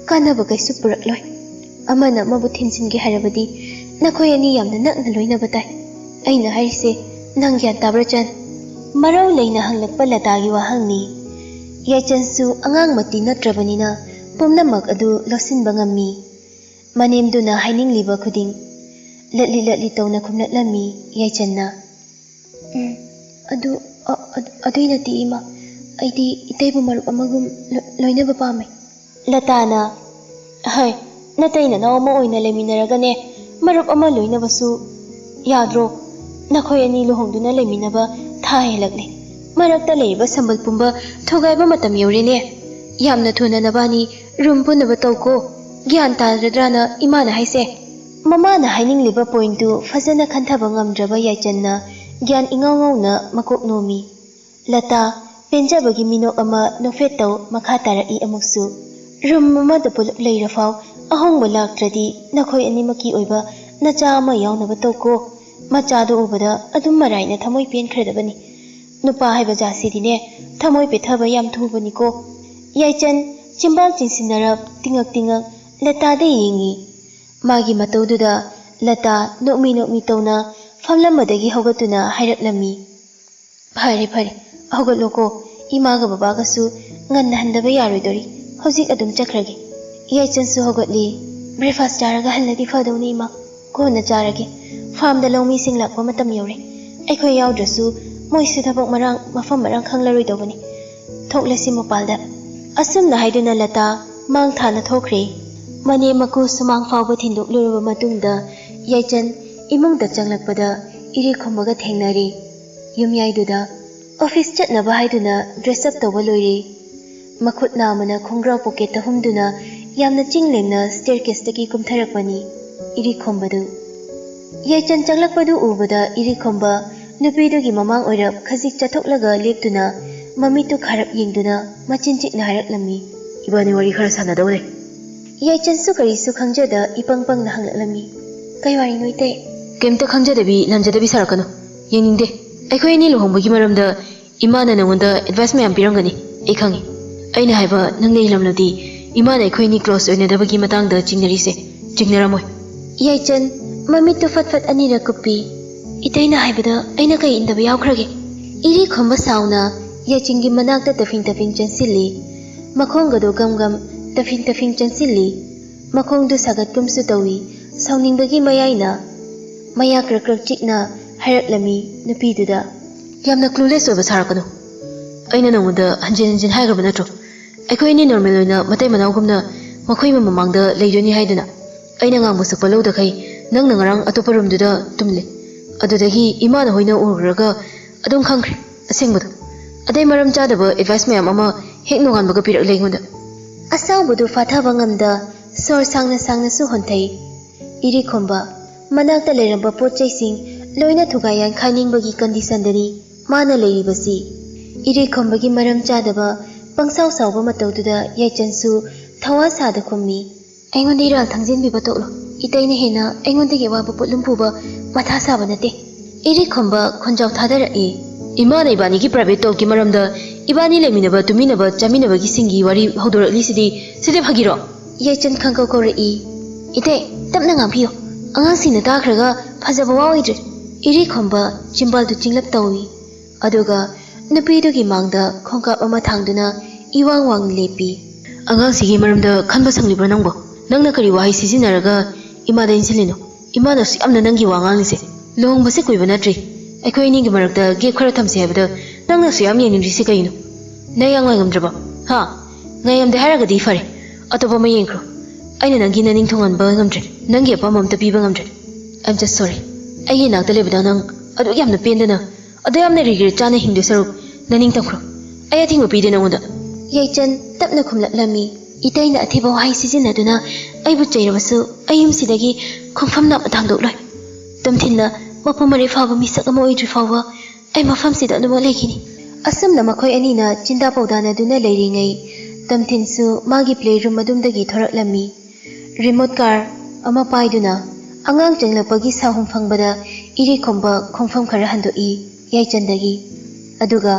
kanaba kaisu purakloi. Amana amabu thimsinge hairabadi nakhoi ani yamna nakna loinaba tai. Aina hairise nang gyan tabra chan. Marau leina hanglakpa Latagi wahangni. Yaichansu angang mati natrabanina pumnamak adu losinba ngammi. Manemduna hainingliba khuding latli tawna khumlatlami Yaichanna. Aduinati ima aidi itaibu marup amagum loinaba pamai. Latana hai nataina nawama oina leiminaragane marup ama loinabasu yadro. Nakhoi ani lohongduna leiminaba tha helakle. Marakta leiba sambal pumba thogaiba matam yorene. Yamna thuna nabani room punaba tawko. Gyan tadradrana imana haise. Mamana hainingliba point tu fazana khanthaba ngamdraba Yaichanna gyan ingawngawna makok nomi. Lata penjabagi minok ama nofet taw makha tarai amuksu. Room mamada pulak leirafau ahongba laktradi nakhoi animaki oiba nacha ama yawnaba tawko. Machado ubada adum maraina thamoi penkradabani. Nupa haiba jasidine thamoi pethaba yam thubani ko. Yaichan chimbal chinsinarap tingak Latada yengi. Magi mataududa Lata nokmi tawna famlamadagi hogatuna hairaklammi. Phare hogatloko imaga babagasu nganna handaba yaroidori. Hojik adum chakrage. Yaichansu hogatli breakfast charaga halladi fadawni ima kona charage. ꯐꯥꯔꯝꯗ ꯂꯧꯃꯤꯁꯤꯡ ꯂꯥꯛꯄ ꯃꯇꯝ ꯌꯧꯔꯦ ꯑꯩꯈꯣꯏ ꯌꯥꯎꯗ꯭ꯔꯁꯨ ꯃꯣꯏꯁꯨ ꯊꯕꯛ ꯃꯐꯝ ꯃꯔꯥꯡ ꯈꯪꯂꯔꯣꯏꯗꯧꯕꯅꯤ ꯊꯣꯛꯂꯁꯤ ꯃꯄꯥꯜꯗ ꯑꯁꯨꯝꯅ ꯍꯥꯏꯗꯨꯅ ꯂꯇꯥ ꯃꯥꯡ ꯊꯥꯅ ꯊꯣꯛꯈ꯭ꯔꯦ ꯃꯅꯦ ꯃꯀꯨ ꯁꯨꯃꯥꯡ ꯐꯥꯎꯕ ꯊꯤꯟꯗꯣꯛꯂꯨꯔꯕ ꯃꯇꯨꯡꯗ ꯌꯥꯏꯆꯟ ꯏꯃꯨꯡꯗ ꯆꯪꯂꯛꯄꯗ ꯏꯔꯤꯈꯣꯝꯕꯒ ꯊꯦꯡꯅꯔꯦ ꯌꯨꯝꯌꯥꯏꯗꯨꯗ ꯑꯣꯐꯤꯁ ꯆꯠꯅꯕ ꯍꯥꯏꯗꯨꯅ ꯗ꯭ꯔꯦꯁ ꯑꯞ ꯇꯧꯕ ꯂꯣꯏꯔꯦ ꯃꯈꯨꯠ ꯅꯥꯝꯃꯅ ꯈꯣꯡꯒ꯭ꯔꯥꯎ ꯄꯣꯀꯦꯠꯇ ꯍꯨꯝꯗꯨꯅ ꯌꯥꯝꯅ ꯆꯤꯡꯂꯦꯝꯅ ꯁ꯭ꯇꯦꯔꯀꯦꯁꯇꯒꯤ ꯀꯨꯝꯊꯔꯛꯄꯅꯤ ꯏꯔꯤꯈꯣꯝꯕꯗꯨ ꯌꯥꯏꯆꯟ ꯆꯪꯂꯛꯄꯗꯨ ꯎꯕꯗ ꯏꯔꯤꯈꯣꯝꯕ ꯅꯨꯄꯤꯗꯨꯒꯤ ꯃꯃꯥꯡ ꯑꯣꯏꯔꯞ ꯈꯖꯤꯛ ꯆꯠꯊꯣꯛꯂꯒ ꯂꯦꯞꯇꯨꯅ ꯃꯃꯤꯠꯇꯨ ꯈꯥꯔꯞ ꯌꯦꯡꯗꯨꯅ ꯃꯆꯤꯟ ꯆꯤꯛꯅ ꯍꯥꯏꯔꯛꯂꯝꯃꯤ 이번에 우리 खरा 사나दौ ꯂꯩ ꯌꯥꯏꯆꯟꯁꯨ ꯀꯔꯤꯁꯨ ꯈꯪꯖꯗ ꯏꯄꯪ ꯄꯪꯅ ꯍꯪꯂꯛꯂꯝꯃꯤ ꯀꯩ ꯋꯥꯔꯤꯅꯣ ꯏꯇꯩ ꯀꯩꯝꯇ ꯈꯪꯖꯗꯕꯤ ꯂꯝꯖꯗꯕꯤ ꯁꯥꯔꯛꯀꯅꯨ ꯌꯦꯡꯅꯤꯡꯗꯦ ꯑꯩꯈꯣꯏ ꯑꯅꯤ ꯂꯨꯍꯣꯡꯕꯒꯤ ꯃꯔꯝꯗ ꯏꯃꯥꯅ ꯅꯉꯣꯟꯗ ꯑꯦꯗꯚꯥꯏꯁ ꯃꯌꯥꯝ ꯄꯤꯔꯝꯒꯅꯤ ꯑꯩ ꯈꯪꯉꯤ ꯑꯩꯅ ꯍꯥꯏꯕ ꯅꯪꯅ ꯏꯜꯂꯝꯂꯗꯤ ꯏꯃꯥꯅ ꯑꯩꯈꯣꯏ ꯑꯅꯤ ꯀ꯭ꯂꯣꯁ ꯑꯣꯏꯅꯗꯕꯒꯤ ꯃꯇꯥꯡꯗ ꯆꯤꯡꯅꯔꯤꯁꯦ ꯆꯤꯡꯅꯔꯝꯃꯣꯏ ꯌꯥꯏꯆꯟ ꯃꯃꯤꯠꯇꯨ ꯐꯠ ꯑꯅꯤꯔꯛ ꯀꯨꯞꯄꯤ ꯏꯇꯩꯅ ꯍꯥꯏꯕꯗ ꯑꯩꯅ ꯀꯩ ꯏꯟꯗꯕ ꯌꯥꯎꯈ꯭ꯔꯒꯦ ꯏꯔꯤꯈꯣꯝꯕ ꯁꯥꯎꯅ ꯌꯥꯏꯆꯟꯒꯤ ꯃꯅꯥꯛꯇ ꯇꯐꯤꯡ ꯆꯪꯁꯤꯜꯂꯤ ꯃꯈꯣꯡꯒꯗꯣ ꯒꯝ ꯇꯐꯤꯡ ꯆꯪꯁꯤꯜꯂꯤ ꯃꯈꯣꯡꯗꯨ ꯁꯥꯒꯠꯀꯨꯝꯁꯨ ꯇꯧꯏ ꯁꯥꯎꯅꯤꯡꯕꯒꯤ ꯃꯌꯥꯏꯅ ꯃꯌꯥ ꯀ꯭ꯔꯛ ꯆꯤꯛꯅ ꯍꯥꯏꯔꯛꯂꯝꯃꯤ ꯅꯨꯄꯤꯗꯨꯗ ꯌꯥꯝꯅ ꯀ꯭ꯂꯨꯂꯦꯁ ꯑꯣꯏꯕ ꯁꯥꯔꯛꯀꯅꯨ ꯑꯩꯅ ꯅꯉꯣꯟꯗ ꯍꯟꯖꯤꯟ ꯍꯥꯏꯈ꯭ꯔꯕ ꯅꯠꯇ꯭ꯔꯣ ꯑꯩꯈꯣꯏ ꯑꯅꯤ ꯅꯣꯔꯃꯦꯜ ꯑꯣꯏꯅ ꯃꯇꯩ ꯃꯅꯥꯎꯒꯨꯝꯅ ꯃꯈꯣꯏ ꯃꯃꯥꯡꯗ ꯂꯩꯗꯣꯏꯅꯤ ꯍꯥꯏꯗꯅ ꯑꯩꯅ ꯉꯥꯡꯕ ꯁꯛꯄ ꯂꯧꯗꯈꯩ ꯅꯪꯅ ꯉꯔꯥꯡ ꯑꯇꯣꯞꯄ ꯔꯨꯝꯗꯨꯗ ꯇꯨꯝꯂꯦ ꯑꯗꯨꯗꯒꯤ ꯏꯃꯥꯅ ꯍꯣꯏꯅ ꯎꯔꯨꯔꯒ ꯑꯗꯨꯝ ꯈꯪꯈ꯭ꯔꯦ ꯑꯁꯦꯡꯕꯗꯣ ꯑꯗꯩ ꯃꯔꯝ ꯆꯥꯗꯕ ꯑꯦꯗꯚꯥꯏꯁ ꯃꯌꯥꯝ ꯑꯃ ꯍꯦꯛ ꯅꯣꯡꯉꯥꯟꯕꯒ ꯄꯤꯔꯛꯂꯦ ꯑꯩꯉꯣꯟꯗ ꯑꯁꯥꯎꯕꯗꯨ ꯐꯥꯊꯕ ꯉꯝꯗ ꯁꯣꯔ ꯁꯥꯡꯅꯁꯨ ꯍꯣꯟꯊꯩ ꯏꯔꯤꯈꯣꯝꯕ ꯃꯅꯥꯛꯇ ꯂꯩꯔꯝꯕ ꯄꯣꯠꯆꯩꯁꯤꯡ ꯂꯣꯏꯅ ꯊꯨꯒꯥꯏ ꯌꯥꯟꯈꯥꯏꯅꯤꯡꯕꯒꯤ ꯀꯟꯗꯤꯁꯟꯗꯅꯤ ꯃꯥꯅ ꯂꯩꯔꯤꯕꯁꯤ ꯏꯔꯤꯈꯣꯝꯕꯒꯤ ꯃꯔꯝ ꯆꯥꯗꯕ ꯄꯪꯁꯥꯎ ꯁꯥꯎꯕ ꯃꯇꯧꯗꯨꯗ ꯌꯥꯏꯆꯟꯁꯨ ꯊꯋꯥ ꯁꯥꯗ ꯈꯨꯝꯃꯤ ꯑꯩꯉꯣꯟꯗ ꯏꯔꯥꯜ ꯊꯥꯡꯖꯤꯟꯕꯤꯕ ꯇꯣꯛꯂꯣ ꯏꯇꯩꯅ ꯍꯦꯟꯅ ꯑꯩꯉꯣꯟꯗꯒꯤ ꯑꯋꯥꯕ ꯄꯣꯠꯂꯨꯝ ꯄꯨꯕ ꯃꯊꯥ ꯁꯥꯕ ꯅꯠꯇꯦ ꯏꯔꯤꯈꯣꯝꯕ ꯈꯣꯟꯖꯥꯎ ꯊꯥꯗꯔꯛꯏ ꯏꯃꯥꯅ ꯏꯕꯥꯅꯤꯒꯤ ꯄ꯭ꯔꯥꯏꯚꯦꯠ ꯇꯣꯛꯀꯤ ꯃꯔꯝꯗ ꯏꯕꯥꯅꯤ ꯂꯩꯃꯤꯟꯅꯕ ꯇꯨꯃꯤꯟꯅꯕ ꯆꯥꯃꯤꯟꯅꯕꯒꯤ ꯁꯤꯡꯒꯤ ꯋꯥꯔꯤ ꯍꯧꯗꯣꯔꯛꯂꯤꯁꯤꯗꯤ ꯁꯤꯗꯤ ꯐꯥꯒꯤꯔꯣ ꯌꯥꯏꯆꯟ ꯈꯪꯀꯧ ꯀꯧꯔꯛꯏ ꯏꯇꯩ ꯇꯞꯅ ꯉꯥꯡꯕꯤꯌꯨ ꯑꯉꯥꯡꯁꯤꯡꯅ ꯇꯥꯈ꯭ꯔꯒ ꯐꯖꯕ ꯋꯥ ꯑꯣꯏꯗ꯭ꯔꯦ ꯏꯔꯤꯈꯣꯝꯕ ꯆꯤꯝꯕꯥꯜꯗꯨ ꯆꯤꯡꯂꯞ ꯇꯧꯏ ꯑꯗꯨꯒ ꯅꯨꯄꯤꯗꯨꯒꯤ ꯃꯥꯡꯗ ꯈꯣꯡꯀꯥꯞ ꯑꯃ ꯊꯥꯡꯗꯨꯅ 이왕 왕래비 ꯑꯉꯥꯡꯁꯤꯒꯤ ꯃꯔꯝꯗ ꯈꯟꯕ ꯁꯪꯂꯤꯕ꯭ꯔꯥ ꯅꯪꯕꯣ ꯅꯪꯅ ꯀꯔꯤ ꯋꯥꯍꯩ ꯁꯤꯖꯤꯟꯅꯔꯒ ꯏꯃꯥꯗ ꯏꯟꯁꯤꯜꯂꯤꯅꯣ ꯏꯃꯥꯅꯁꯨ ꯌꯥꯝꯅ ꯅꯪꯒꯤ ꯋꯥ ꯉꯥꯡꯂꯤꯁꯦ ꯂꯨꯍꯣꯡꯕꯁꯦ ꯀꯨꯏꯕ ꯅꯠꯇ꯭ꯔꯤ ꯑꯩꯈꯣꯏ ꯑꯅꯤꯒꯤ ꯃꯔꯛꯇ ꯒꯦꯞ ꯈꯔ ꯊꯝꯁꯤ ꯍꯥꯏꯕꯗ ꯅꯪꯅꯁꯨ ꯌꯥꯝ ꯌꯦꯡꯅꯤꯡꯔꯤꯁꯤ ꯀꯩꯅꯣ ꯅꯪ ꯉꯥꯏꯉꯝꯗ꯭ꯔꯕ ꯍꯥ ꯉꯥꯏꯉꯝꯗꯦ ꯍꯥꯏꯔꯒꯗꯤ ꯐꯔꯦ ꯑꯇꯣꯞꯄ ꯑꯃ ꯌꯦꯡꯈ꯭ꯔꯣ ꯑꯩꯅ ꯅꯪꯒꯤ ꯅꯅꯤꯡ ꯊꯨꯡꯍꯟꯕ ꯉꯝꯗ꯭ꯔꯦ ꯅꯪꯒꯤ ꯑꯄꯥꯝꯕ ꯑꯝꯇ ꯄꯤꯕ ꯉꯝꯗ꯭ꯔꯦ ꯑꯥꯏꯝ ꯖꯁ ꯁꯣꯔꯤ ꯑꯩꯒꯤ ꯅꯥꯛꯇ ꯂꯩꯕꯗ ꯅꯪ ꯑꯗꯨꯛ ꯌꯥꯝꯅ ꯄꯦꯟꯗꯅ ꯑꯗꯨ ꯌꯥꯝꯅ ꯔꯤꯒ꯭ꯔꯦꯠ ꯆꯥꯅ ꯍꯤꯡꯗꯣꯏ ꯁꯔꯨꯛ ꯅꯅꯤꯡ ꯇꯝꯈ꯭ꯔꯣ ꯑꯩ ꯑꯊꯤꯡꯕ ꯄꯤꯗꯦ ꯅꯉꯣꯟꯗ ꯌꯥꯏꯆꯟ ꯇꯞꯅ ꯈꯨꯝꯂꯛꯂꯝꯃꯤ ꯏꯇꯩꯅ ꯑꯊꯤꯕ ꯋꯥꯍꯩ ꯁꯤꯖꯤꯟꯅꯗꯨꯅ ꯑꯩꯕꯨ ꯆꯩꯔꯕꯁꯨ ꯑꯩ ꯌꯨꯝꯁꯤꯗꯒꯤ ꯈꯣꯡꯐꯝ ꯅꯥꯝꯃ ꯊꯥꯡꯗꯣꯛꯂꯣꯏ ꯇꯝꯊꯤꯟꯅ ꯃꯄꯨꯡ ꯃꯔꯩ ꯐꯥꯕ ꯃꯤꯁꯛ ꯑꯃ ꯑꯣꯏꯗ꯭ꯔꯤ ꯐꯥꯎꯕ ꯑꯩ ꯃꯐꯝꯁꯤꯗ ꯑꯗꯨꯃꯛ ꯂꯩꯈꯤꯅꯤ ꯑꯁꯨꯝꯅ ꯃꯈꯣꯏ ꯑꯅꯤꯅ ꯆꯤꯟꯗꯥ ꯄꯥꯎꯗꯥꯅꯗꯨꯅ ꯂꯩꯔꯤꯉꯩ ꯇꯝꯊꯤꯟꯁꯨ ꯃꯥꯒꯤ ꯄ꯭ꯂꯦꯔꯨꯝ ꯑꯗꯨꯝꯗꯒꯤ ꯊꯣꯔꯛꯂꯝꯃꯤ ꯔꯤꯃꯣꯠ ꯀꯥꯔ ꯑꯃ ꯄꯥꯏꯗꯨꯅ ꯑꯉꯥꯡ ꯆꯪꯂꯛꯄꯒꯤ ꯁꯥꯍꯨꯝ ꯐꯪꯕꯗ ꯏꯔꯤꯈꯣꯝꯕ ꯈꯣꯡꯐꯝ ꯈꯔ ꯍꯟꯗꯣꯛꯏ ꯌꯥꯏꯆꯟꯗꯒꯤ ꯑꯗꯨꯒ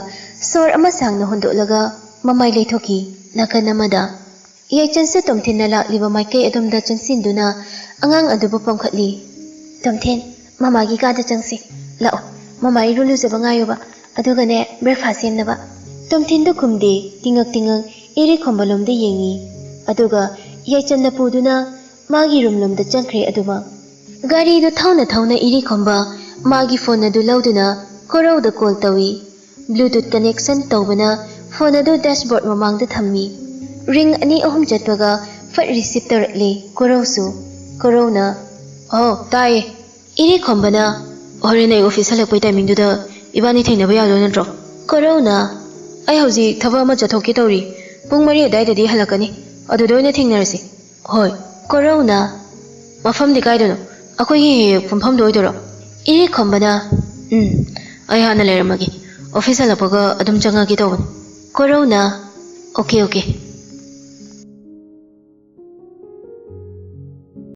ꯁꯣꯔ ꯑꯃ ꯁꯥꯡꯅ ꯍꯣꯟꯗꯣꯛꯂꯒ ꯃꯃꯥꯏ ꯂꯩꯊꯣꯛꯈꯤ ꯅꯥꯀꯟ ꯑꯃꯗ ꯌꯥꯏꯆꯟꯁꯨ ꯇꯣꯝꯊꯤꯟꯅ ꯂꯥꯛꯂꯤꯕ ꯃꯥꯏꯀꯩ ꯑꯗꯣꯝꯗ ꯆꯪꯁꯤꯟꯗꯨꯅ ꯑꯉꯥꯡ ꯑꯗꯨꯕꯨ ꯄꯝꯈꯠꯂꯤ ꯇꯣꯝꯊꯤꯟ ꯃꯃꯥꯒꯤ ꯀꯥꯗ ꯆꯪꯁꯤ ꯂꯥꯛꯑꯣ ꯃꯃꯥ ꯏꯔꯨ ꯂꯨꯖꯕ ꯉꯥꯏꯌꯣꯕ ꯑꯗꯨꯒꯅꯦ ꯕ꯭ꯔꯦꯛꯐꯥꯁ ꯁꯦꯝꯅꯕ ꯇꯣꯝꯊꯤꯟꯗꯨ ꯈꯨꯝꯗꯦ ꯇꯤꯡꯉꯛ ꯏꯔꯤꯈꯣꯝꯕꯂꯣꯝꯗ ꯌꯦꯡꯉꯤ ꯑꯗꯨꯒ ꯌꯥꯏꯆꯟꯅ ꯄꯨꯗꯨꯅ ꯃꯥꯒꯤ ꯔꯨꯝꯂꯣꯝꯗ ꯆꯪꯈ꯭ꯔꯦ ꯑꯗꯨꯃꯛ ꯒꯥꯔꯤꯗꯨ ꯊꯧꯅ ꯏꯔꯤꯈꯣꯝꯕ ꯃꯥꯒꯤ ꯐꯣꯟ ꯑꯗꯨ ꯂꯧꯗꯨꯅ ꯀꯣꯔꯧꯗ ꯀꯣꯜ ꯇꯧꯏ ꯕ꯭ꯂꯨꯇꯨꯠ ꯀꯅꯦꯛꯁꯟ ꯇꯧꯕꯅ ꯐꯣꯟ ꯑꯗꯨ ꯗꯦꯁꯕꯣꯔꯗ ꯃꯃꯥꯡꯗ ꯊꯝꯃꯤ ꯔꯤꯡ 2-3 ꯆꯠꯄꯒ ꯐꯠ ꯔꯤꯁꯤꯞ ꯇꯧꯔꯛꯂꯤ ꯀꯣꯔꯧꯁꯨ ꯀꯣꯔꯧꯅ ꯑꯣ ꯇꯥꯏꯌꯦ ꯏꯔꯤꯈꯣꯝꯕꯅ ꯍꯣꯔꯦꯟ ꯑꯩ ꯑꯣꯐꯤꯁ ꯍꯜꯂꯛꯄꯩ ꯇꯥꯏꯃꯤꯡꯗꯨꯗ ꯏꯕꯥꯅꯤ ꯊꯦꯡꯅꯕ ꯌꯥꯗꯣꯏ ꯅꯠꯇ꯭ꯔꯣ ꯀꯣꯔꯧꯅ ꯑꯩ ꯍꯧꯖꯤꯛ ꯊꯕꯛ ꯑꯃ ꯆꯠꯊꯣꯛꯀꯦ ꯇꯧꯔꯤ ꯄꯨꯡ 4 ꯑꯗꯨꯋꯥꯏꯗꯗꯤ ꯍꯜꯂꯛꯀꯅꯤ ꯑꯗꯨꯗ ꯑꯣꯏꯅ ꯊꯦꯡꯅꯔꯁꯤ ꯍꯣꯏ ꯀꯣꯔꯧꯅ ꯃꯐꯝꯗꯤ ꯀꯥꯏꯗꯅꯣ ꯑꯩꯈꯣꯏꯒꯤ ꯍꯦꯛ ꯄꯨꯟꯐꯝꯗꯣ ꯑꯣꯏꯗꯣꯏꯔꯣ ꯏꯔꯤꯈꯣꯝꯕꯅ ꯑꯩ ꯍꯥꯟꯅ ꯂꯩꯔꯝꯃꯒꯦ ꯑꯣꯐꯤꯁ ꯍꯜꯂꯛꯄꯒ ꯑꯗꯨꯝ ꯆꯪꯉꯒꯦ ꯇꯧꯕꯅꯤ ꯀꯣꯔꯧꯅ ꯑꯣꯀꯦ